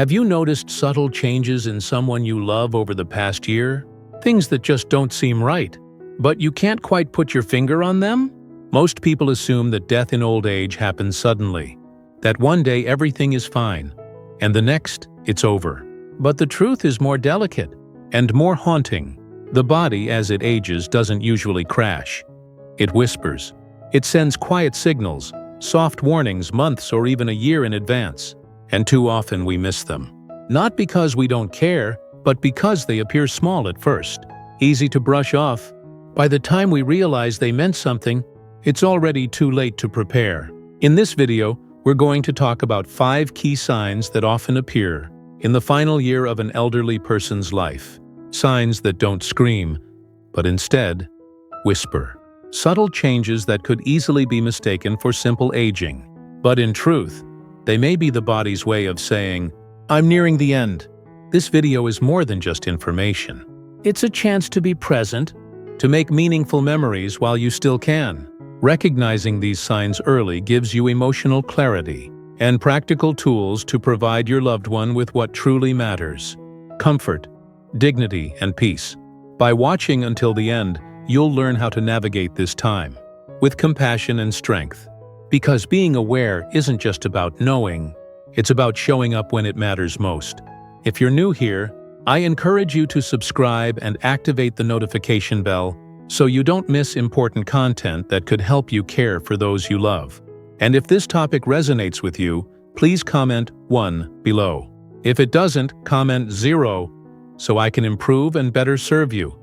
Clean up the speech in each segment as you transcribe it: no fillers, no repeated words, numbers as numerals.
Have you noticed subtle changes in someone you love over the past year? Things that just don't seem right, but you can't quite put your finger on them? Most people assume that death in old age happens suddenly, that one day everything is fine, and the next, it's over. But the truth is more delicate and more haunting. The body, as it ages, doesn't usually crash. It whispers. It sends quiet signals, soft warnings months or even a year in advance, and too often we miss them. Not because we don't care, but because they appear small at first, easy to brush off. By the time we realize they meant something, it's already too late to prepare. In this video, we're going to talk about 5 key signs that often appear in the final year of an elderly person's life. Signs that don't scream, but instead whisper. Subtle changes that could easily be mistaken for simple aging. But in truth, they may be the body's way of saying, "I'm nearing the end." This video is more than just information. It's a chance to be present, to make meaningful memories while you still can. Recognizing these signs early gives you emotional clarity and practical tools to provide your loved one with what truly matters: comfort, dignity, and peace. By watching until the end, you'll learn how to navigate this time with compassion and strength. Because being aware isn't just about knowing, it's about showing up when it matters most. If you're new here, I encourage you to subscribe and activate the notification bell so you don't miss important content that could help you care for those you love. And if this topic resonates with you, please comment 1 below. If it doesn't, comment 0 so I can improve and better serve you.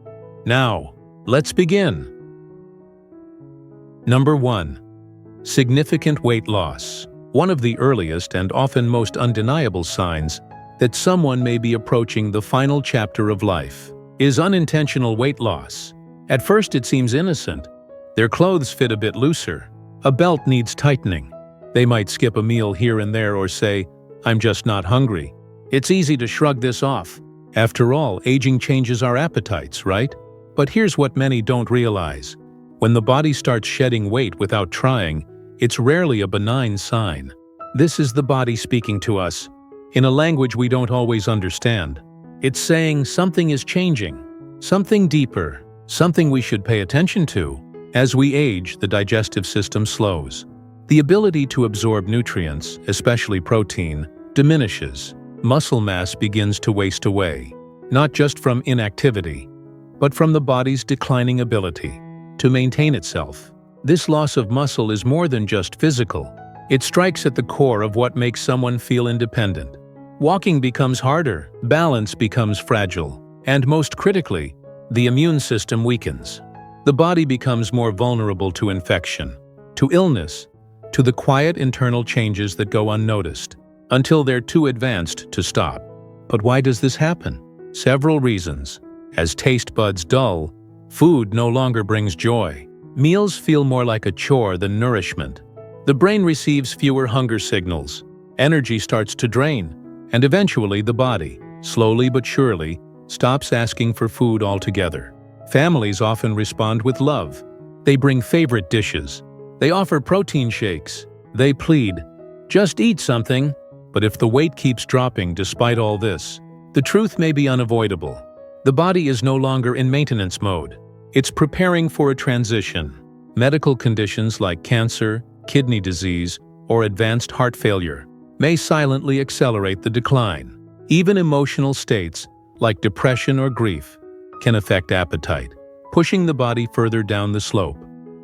Now, let's begin. Number 1. Significant weight loss. One of the earliest and often most undeniable signs that someone may be approaching the final chapter of life is unintentional weight loss. At first it seems innocent. Their clothes fit a bit looser. A belt needs tightening. They might skip a meal here and there or say, "I'm just not hungry." It's easy to shrug this off. After all, aging changes our appetites, right? But here's what many don't realize. When the body starts shedding weight without trying, it's rarely a benign sign. This is the body speaking to us in a language we don't always understand. It's saying something is changing, something deeper, something we should pay attention to. As we age, the digestive system slows. The ability to absorb nutrients, especially protein, diminishes. Muscle mass begins to waste away, not just from inactivity, but from the body's declining ability to maintain itself. This loss of muscle is more than just physical. It strikes at the core of what makes someone feel independent. Walking becomes harder, balance becomes fragile, and most critically, the immune system weakens. The body becomes more vulnerable to infection, to illness, to the quiet internal changes that go unnoticed, until they're too advanced to stop. But why does this happen? Several reasons. As taste buds dull, food no longer brings joy. Meals feel more like a chore than nourishment. The brain receives fewer hunger signals. Energy starts to drain, and eventually the body, slowly but surely, stops asking for food altogether. Families often respond with love. They bring favorite dishes. They offer protein shakes. They plead, "Just eat something." But if the weight keeps dropping despite all this, the truth may be unavoidable. The body is no longer in maintenance mode. It's preparing for a transition. Medical conditions like cancer, kidney disease, or advanced heart failure may silently accelerate the decline. Even emotional states, like depression or grief, can affect appetite, pushing the body further down the slope.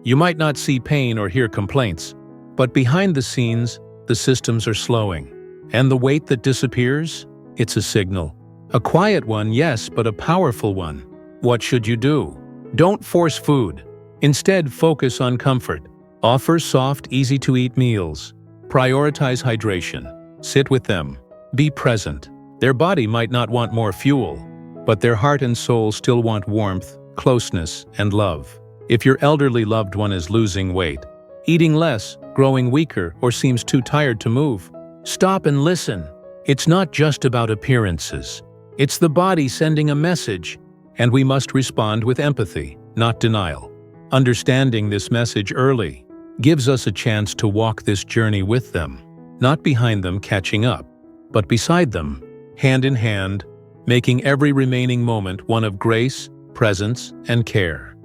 You might not see pain or hear complaints, but behind the scenes, the systems are slowing. And the weight that disappears? It's a signal. A quiet one, yes, but a powerful one. What should you do? Don't force food. Instead, focus on comfort. Offer soft, easy-to-eat meals. Prioritize hydration. Sit with them. Be present. Their body might not want more fuel, but their heart and soul still want warmth, closeness, and love. If your elderly loved one is losing weight, eating less, growing weaker, or seems too tired to move, stop and listen. It's not just about appearances. It's the body sending a message, and we must respond with empathy, not denial. Understanding this message early gives us a chance to walk this journey with them, not behind them catching up, but beside them, hand in hand, making every remaining moment one of grace, presence, and care.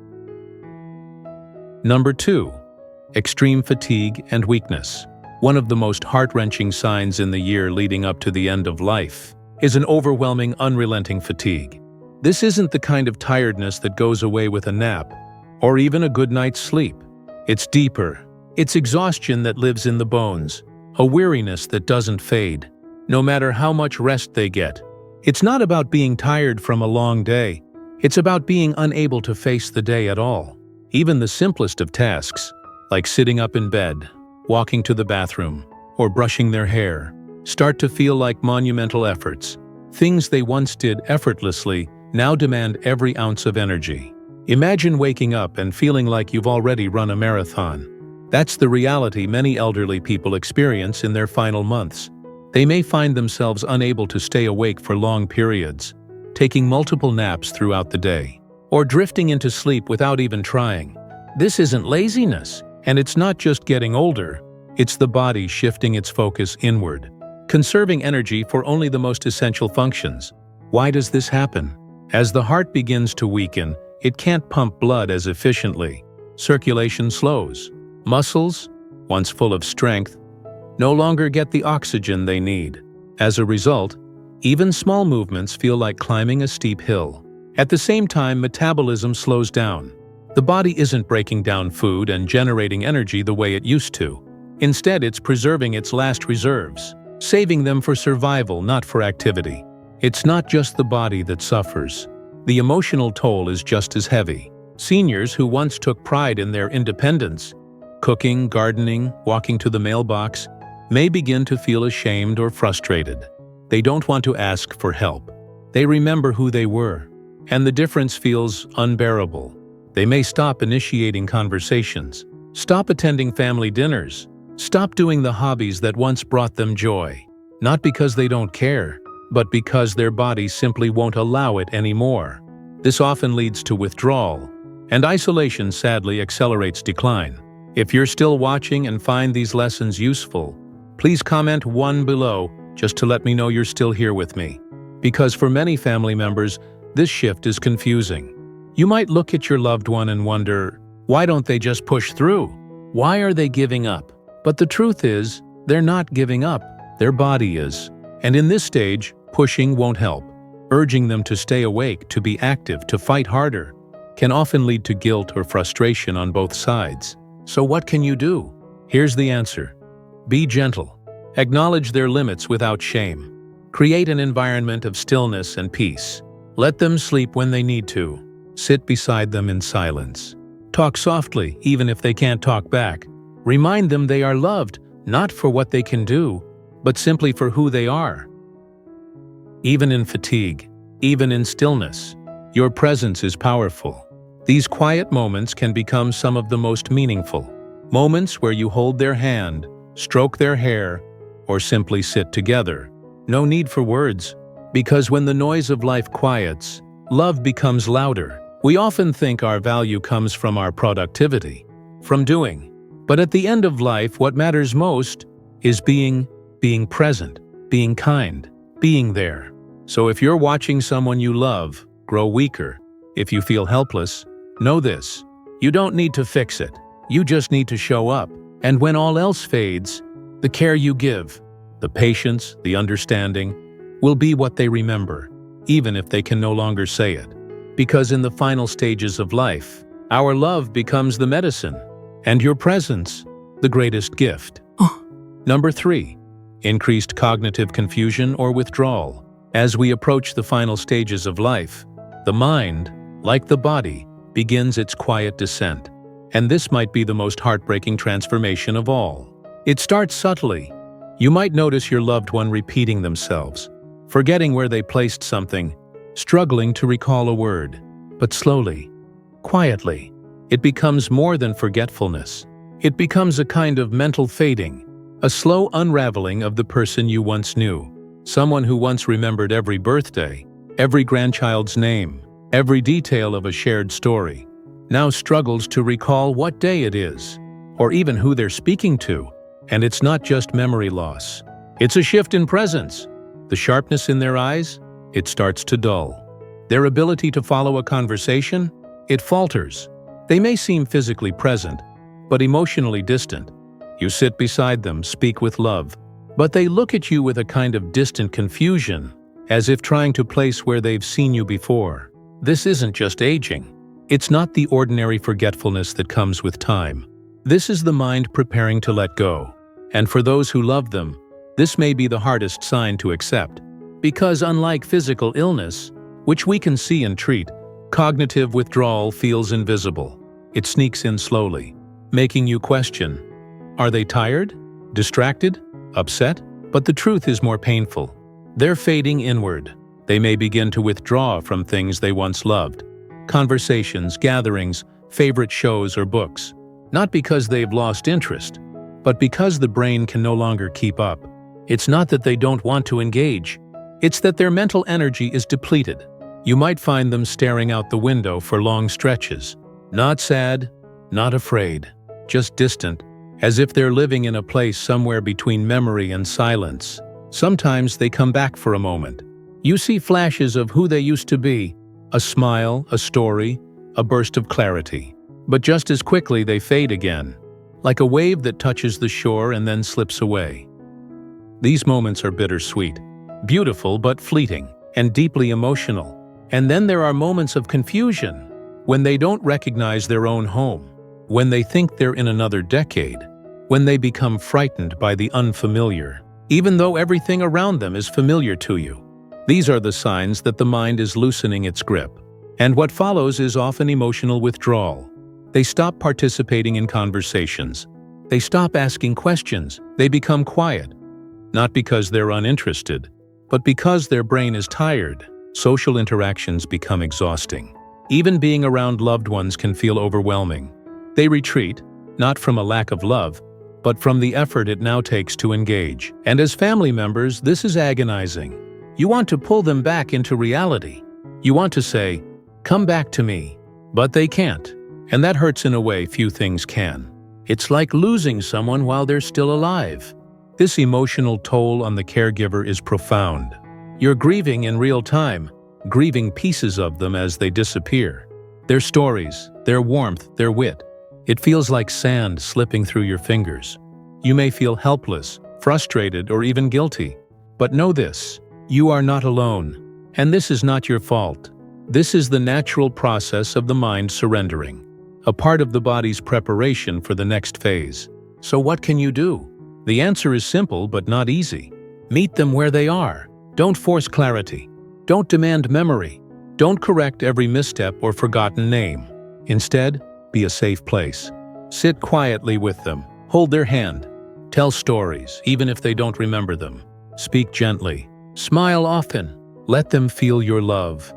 Number 2. Extreme fatigue and weakness. One of the most heart-wrenching signs in the year leading up to the end of life is an overwhelming, unrelenting fatigue. This isn't the kind of tiredness that goes away with a nap, or even a good night's sleep. It's deeper. It's exhaustion that lives in the bones, a weariness that doesn't fade, no matter how much rest they get. It's not about being tired from a long day. It's about being unable to face the day at all. Even the simplest of tasks, like sitting up in bed, walking to the bathroom, or brushing their hair, start to feel like monumental efforts. Things they once did effortlessly now demand every ounce of energy. Imagine waking up and feeling like you've already run a marathon. That's the reality many elderly people experience in their final months. They may find themselves unable to stay awake for long periods, taking multiple naps throughout the day, or drifting into sleep without even trying. This isn't laziness, and it's not just getting older. It's the body shifting its focus inward, conserving energy for only the most essential functions. Why does this happen? As the heart begins to weaken, it can't pump blood as efficiently. Circulation slows. Muscles, once full of strength, no longer get the oxygen they need. As a result, even small movements feel like climbing a steep hill. At the same time, metabolism slows down. The body isn't breaking down food and generating energy the way it used to. Instead, it's preserving its last reserves, saving them for survival, not for activity. It's not just the body that suffers. The emotional toll is just as heavy. Seniors who once took pride in their independence, cooking, gardening, walking to the mailbox, may begin to feel ashamed or frustrated. They don't want to ask for help. They remember who they were, and the difference feels unbearable. They may stop initiating conversations, stop attending family dinners, stop doing the hobbies that once brought them joy, not because they don't care, but because their body simply won't allow it anymore. This often leads to withdrawal, and isolation sadly accelerates decline. If you're still watching and find these lessons useful, please comment 1 below just to let me know you're still here with me. Because for many family members, this shift is confusing. You might look at your loved one and wonder, why don't they just push through? Why are they giving up? But the truth is, they're not giving up. Their body is. And in this stage, pushing won't help. Urging them to stay awake, to be active, to fight harder, can often lead to guilt or frustration on both sides. So what can you do? Here's the answer. Be gentle. Acknowledge their limits without shame. Create an environment of stillness and peace. Let them sleep when they need to. Sit beside them in silence. Talk softly, even if they can't talk back. Remind them they are loved, not for what they can do, but simply for who they are. Even in fatigue, even in stillness, your presence is powerful. These quiet moments can become some of the most meaningful. Moments where you hold their hand, stroke their hair, or simply sit together. No need for words, because when the noise of life quiets, love becomes louder. We often think our value comes from our productivity, from doing. But at the end of life, what matters most is being present, being kind, being there. So if you're watching someone you love grow weaker, if you feel helpless, know this: you don't need to fix it. You just need to show up. And when all else fades, the care you give, the patience, the understanding, will be what they remember, even if they can no longer say it. Because in the final stages of life, our love becomes the medicine, and your presence, the greatest gift. Number 3. Increased cognitive confusion or withdrawal. As we approach the final stages of life, the mind, like the body, begins its quiet descent. And this might be the most heartbreaking transformation of all. It starts subtly. You might notice your loved one repeating themselves, forgetting where they placed something, struggling to recall a word. But slowly, quietly, it becomes more than forgetfulness. It becomes a kind of mental fading, a slow unraveling of the person you once knew. Someone who once remembered every birthday, every grandchild's name, every detail of a shared story, now struggles to recall what day it is, or even who they're speaking to. And it's not just memory loss. It's a shift in presence. The sharpness in their eyes? It starts to dull. Their ability to follow a conversation? It falters. They may seem physically present, but emotionally distant. You sit beside them, speak with love, but they look at you with a kind of distant confusion, as if trying to place where they've seen you before. This isn't just aging. It's not the ordinary forgetfulness that comes with time. This is the mind preparing to let go. And for those who love them, this may be the hardest sign to accept. Because unlike physical illness, which we can see and treat, cognitive withdrawal feels invisible. It sneaks in slowly, making you question, are they tired? Distracted? Upset? But the truth is more painful. They're fading inward. They may begin to withdraw from things they once loved. Conversations, gatherings, favorite shows or books. Not because they've lost interest, but because the brain can no longer keep up. It's not that they don't want to engage. It's that their mental energy is depleted. You might find them staring out the window for long stretches. Not sad, not afraid, just distant, as if they're living in a place somewhere between memory and silence. Sometimes they come back for a moment. You see flashes of who they used to be, a smile, a story, a burst of clarity. But just as quickly they fade again, like a wave that touches the shore and then slips away. These moments are bittersweet, beautiful but fleeting, and deeply emotional. And then there are moments of confusion, when they don't recognize their own home, when they think they're in another decade, when they become frightened by the unfamiliar, even though everything around them is familiar to you. These are the signs that the mind is loosening its grip. And what follows is often emotional withdrawal. They stop participating in conversations. They stop asking questions. They become quiet. Not because they're uninterested, but because their brain is tired. Social interactions become exhausting. Even being around loved ones can feel overwhelming. They retreat, not from a lack of love, but from the effort it now takes to engage. And as family members, this is agonizing. You want to pull them back into reality. You want to say, "Come back to me," but they can't. And that hurts in a way few things can. It's like losing someone while they're still alive. This emotional toll on the caregiver is profound. You're grieving in real time, grieving pieces of them as they disappear. Their stories, their warmth, their wit. It feels like sand slipping through your fingers. You may feel helpless, frustrated, or even guilty. But know this, you are not alone. And this is not your fault. This is the natural process of the mind surrendering, a part of the body's preparation for the next phase. So what can you do? The answer is simple but not easy. Meet them where they are. Don't force clarity. Don't demand memory. Don't correct every misstep or forgotten name. Instead, be a safe place. Sit quietly with them. Hold their hand. Tell stories, even if they don't remember them. Speak gently. Smile often. Let them feel your love.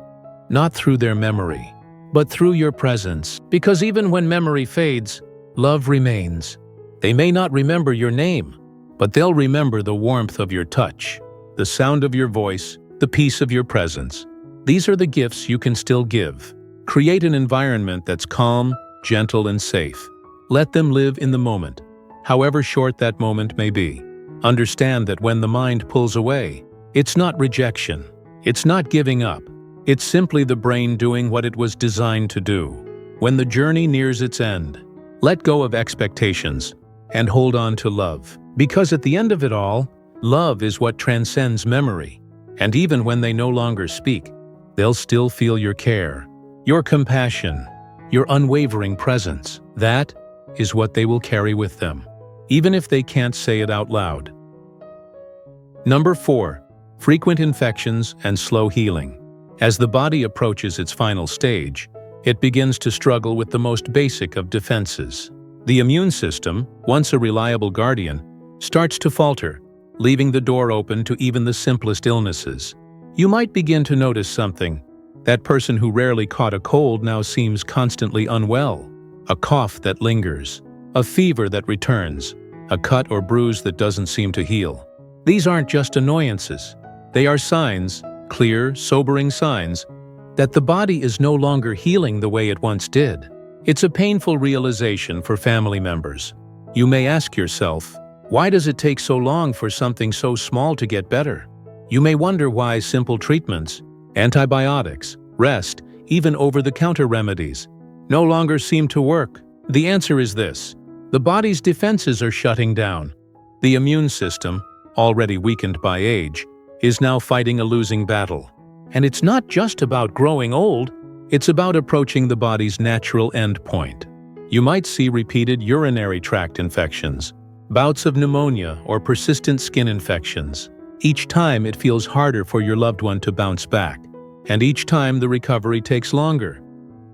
Not through their memory, but through your presence. Because even when memory fades, love remains. They may not remember your name, but they'll remember the warmth of your touch, the sound of your voice, the peace of your presence. These are the gifts you can still give. Create an environment that's calm, gentle, and safe. Let them live in the moment, however short that moment may be. Understand that when the mind pulls away, it's not rejection. It's not giving up. It's simply the brain doing what it was designed to do. When the journey nears its end, let go of expectations and hold on to love. Because at the end of it all, love is what transcends memory. And even when they no longer speak, they'll still feel your care, your compassion, your unwavering presence. That is what they will carry with them, even if they can't say it out loud. Number 4. Frequent infections and slow healing. As the body approaches its final stage, it begins to struggle with the most basic of defenses. The immune system, once a reliable guardian, starts to falter, leaving the door open to even the simplest illnesses. You might begin to notice something. That person who rarely caught a cold now seems constantly unwell. A cough that lingers, a fever that returns, a cut or bruise that doesn't seem to heal. These aren't just annoyances. They are signs, clear, sobering signs, that the body is no longer healing the way it once did. It's a painful realization for family members. You may ask yourself, why does it take so long for something so small to get better? You may wonder why simple treatments, antibiotics, rest, even over-the-counter remedies, no longer seem to work. The answer is this: the body's defenses are shutting down. The immune system, already weakened by age, is now fighting a losing battle. And it's not just about growing old, it's about approaching the body's natural end point. You might see repeated urinary tract infections, bouts of pneumonia, or persistent skin infections. Each time it feels harder for your loved one to bounce back, and each time the recovery takes longer,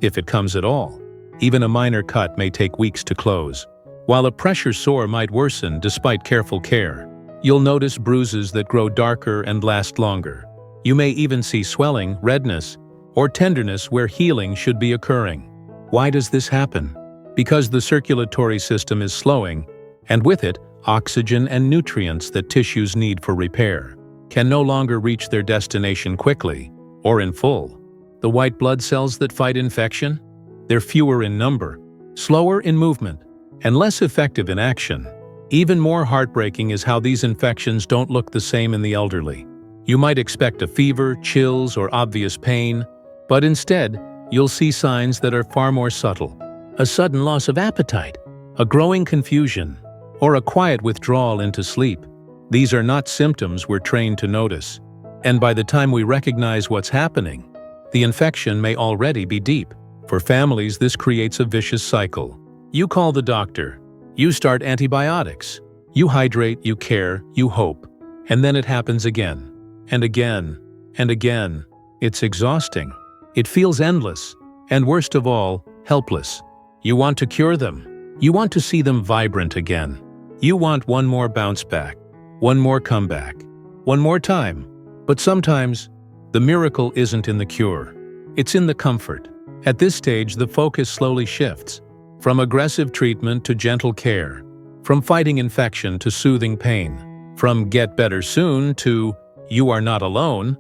if it comes at all. Even a minor cut may take weeks to close, while a pressure sore might worsen despite careful care. You'll notice bruises that grow darker and last longer. You may even see swelling, redness, or tenderness where healing should be occurring. Why does this happen? Because the circulatory system is slowing, and with it, oxygen and nutrients that tissues need for repair can no longer reach their destination quickly or in full. The white blood cells that fight infection? They're fewer in number, slower in movement, and less effective in action. Even more heartbreaking is how these infections don't look the same in the elderly. You might expect a fever, chills, or obvious pain, but instead, you'll see signs that are far more subtle. A sudden loss of appetite, a growing confusion, or a quiet withdrawal into sleep. These are not symptoms we're trained to notice. And by the time we recognize what's happening, the infection may already be deep. For families, this creates a vicious cycle. You call the doctor, you start antibiotics, you hydrate, you care, you hope, and then it happens again, and again, and again. It's exhausting. It feels endless, and worst of all, helpless. You want to cure them. You want to see them vibrant again. You want one more bounce back, one more comeback, one more time. But sometimes, the miracle isn't in the cure. It's in the comfort. At this stage, the focus slowly shifts, from aggressive treatment to gentle care, from fighting infection to soothing pain, from get better soon to you are not alone.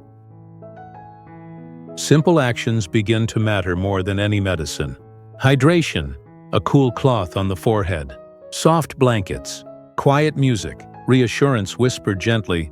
Simple actions begin to matter more than any medicine. Hydration, a cool cloth on the forehead, soft blankets, quiet music, reassurance whispered gently,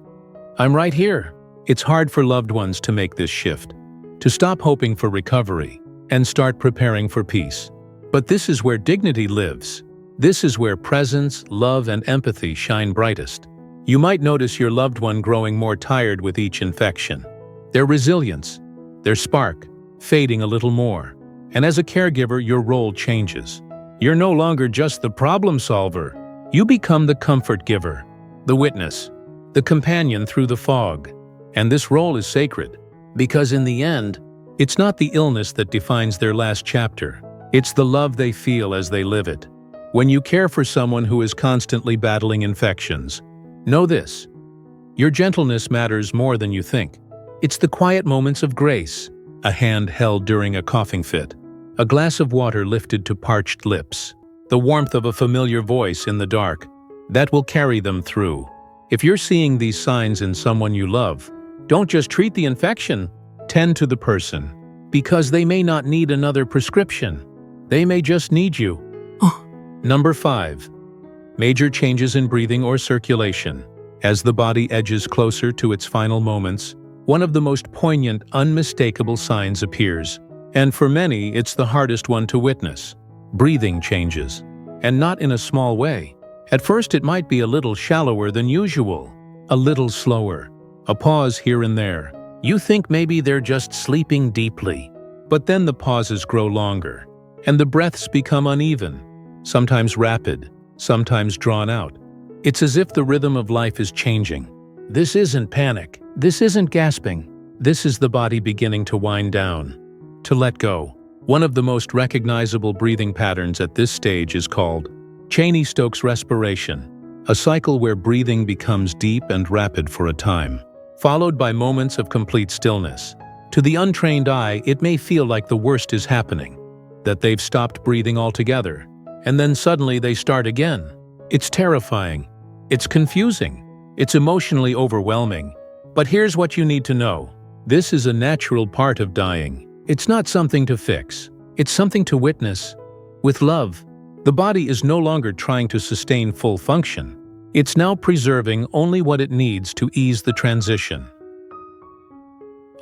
"I'm right here." It's hard for loved ones to make this shift, to stop hoping for recovery and start preparing for peace. But this is where dignity lives. This is where presence, love, and empathy shine brightest. You might notice your loved one growing more tired with each infection. Their resilience, their spark, fading a little more. And as a caregiver, your role changes. You're no longer just the problem solver. You become the comfort giver, the witness, the companion through the fog. And this role is sacred, because in the end, it's not the illness that defines their last chapter. It's the love they feel as they live it. When you care for someone who is constantly battling infections, know this: your gentleness matters more than you think. It's the quiet moments of grace, a hand held during a coughing fit, a glass of water lifted to parched lips, the warmth of a familiar voice in the dark, that will carry them through. If you're seeing these signs in someone you love, don't just treat the infection, tend to the person, because they may not need another prescription. They may just need you. Number 5. Major changes in breathing or circulation. As the body edges closer to its final moments, one of the most poignant, unmistakable signs appears. And for many, it's the hardest one to witness. Breathing changes. And not in a small way. At first, it might be a little shallower than usual, a little slower, a pause here and there. You think maybe they're just sleeping deeply. But then the pauses grow longer, and the breaths become uneven, sometimes rapid, sometimes drawn out. It's as if the rhythm of life is changing. This isn't panic. This isn't gasping. This is the body beginning to wind down, to let go. One of the most recognizable breathing patterns at this stage is called Cheney-Stokes respiration, a cycle where breathing becomes deep and rapid for a time, followed by moments of complete stillness. To the untrained eye, it may feel like the worst is happening, that they've stopped breathing altogether, and then suddenly they start again. It's terrifying. It's confusing. It's emotionally overwhelming. But here's what you need to know. This is a natural part of dying. It's not something to fix. It's something to witness. With love, the body is no longer trying to sustain full function. It's now preserving only what it needs to ease the transition.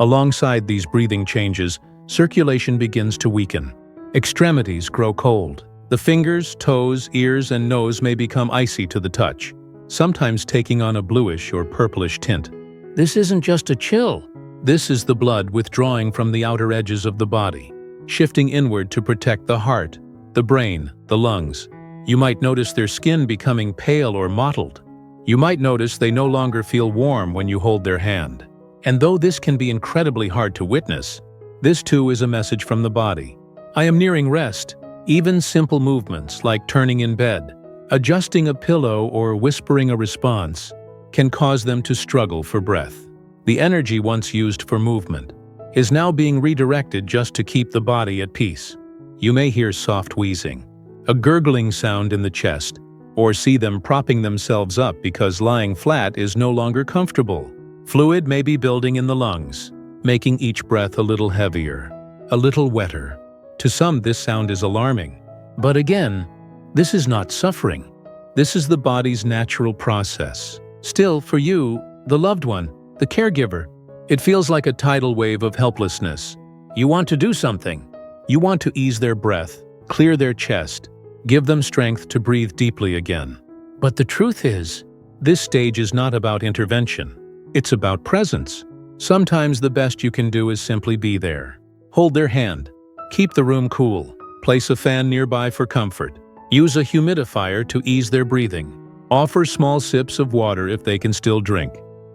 Alongside these breathing changes, circulation begins to weaken. Extremities grow cold. The fingers, toes, ears, and nose may become icy to the touch, sometimes taking on a bluish or purplish tint. This isn't just a chill. This is the blood withdrawing from the outer edges of the body, shifting inward to protect the heart, the brain, the lungs. You might notice their skin becoming pale or mottled. You might notice they no longer feel warm when you hold their hand. And though this can be incredibly hard to witness, this too is a message from the body. I am nearing rest. Even simple movements like turning in bed, adjusting a pillow, or whispering a response can cause them to struggle for breath. The energy once used for movement is now being redirected just to keep the body at peace. You may hear soft wheezing, a gurgling sound in the chest, or see them propping themselves up because lying flat is no longer comfortable. Fluid may be building in the lungs, making each breath a little heavier, a little wetter. To some, this sound is alarming. But again, this is not suffering. This is the body's natural process. Still, for you, the loved one, the caregiver, it feels like a tidal wave of helplessness. You want to do something. You want to ease their breath, clear their chest, give them strength to breathe deeply again. But the truth is, this stage is not about intervention. It's about presence. Sometimes the best you can do is simply be there. Hold their hand. Keep the room cool. Place a fan nearby for comfort. Use a humidifier to ease their breathing. Offer small sips of water if they can still drink.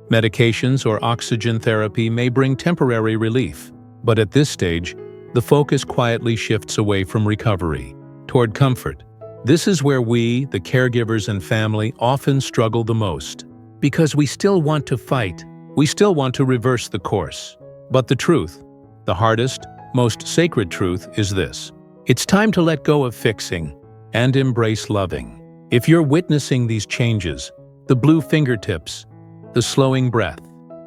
Medications or oxygen therapy may bring temporary relief, but at this stage, the focus quietly shifts away from recovery toward comfort. This is where we, the caregivers and family, often struggle the most. Because we still want to fight. We still want to reverse the course. But the truth, the hardest, most sacred truth, is this. It's time to let go of fixing and embrace loving. If you're witnessing these changes, the blue fingertips, the slowing breath,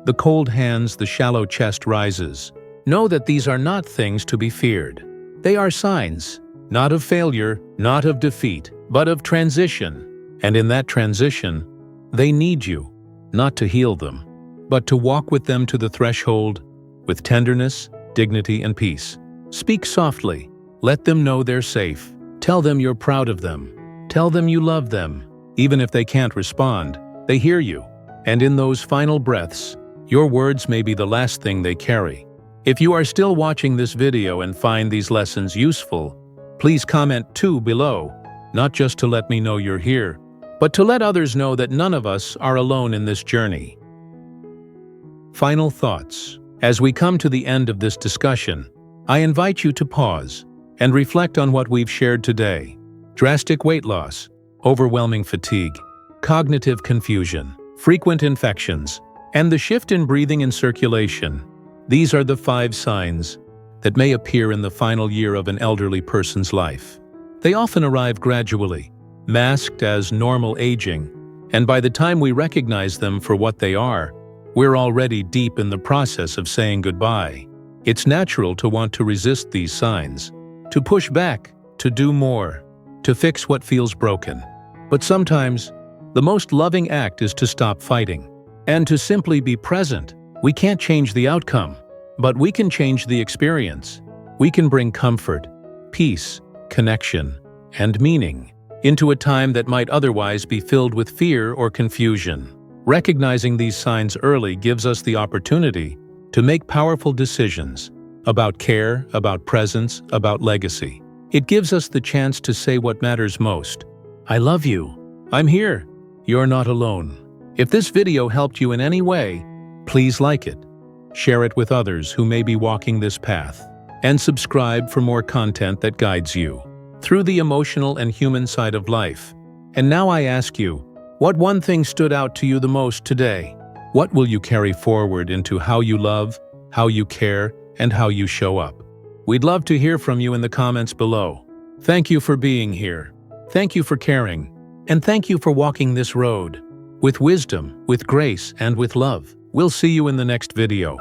the cold hands, the shallow chest rises, know that these are not things to be feared. They are signs, not of failure, not of defeat, but of transition. And in that transition, they need you, not to heal them, but to walk with them to the threshold with tenderness, dignity, and peace. Speak softly. Let them know they're safe. Tell them you're proud of them. Tell them you love them. Even if they can't respond, they hear you. And in those final breaths, your words may be the last thing they carry. If you are still watching this video and find these lessons useful, please comment too below, not just to let me know you're here, but to let others know that none of us are alone in this journey. Final thoughts. As we come to the end of this discussion, I invite you to pause and reflect on what we've shared today. Drastic weight loss, overwhelming fatigue, cognitive confusion, frequent infections, and the shift in breathing and circulation. These are the 5 signs that may appear in the final year of an elderly person's life. They often arrive gradually, masked as normal aging, and by the time we recognize them for what they are, we're already deep in the process of saying goodbye. It's natural to want to resist these signs, to push back, to do more, to fix what feels broken. But sometimes, the most loving act is to stop fighting, and to simply be present. We can't change the outcome, but we can change the experience. We can bring comfort, peace, connection, and meaning into a time that might otherwise be filled with fear or confusion. Recognizing these signs early gives us the opportunity to make powerful decisions about care, about presence, about legacy. It gives us the chance to say what matters most. I love you. I'm here. You're not alone. If this video helped you in any way, please like it, share it with others who may be walking this path, and subscribe for more content that guides you through the emotional and human side of life. And now I ask you, what one thing stood out to you the most today? What will you carry forward into how you love, how you care, and how you show up? We'd love to hear from you in the comments below. Thank you for being here. Thank you for caring. And thank you for walking this road with wisdom, with grace, and with love. We'll see you in the next video.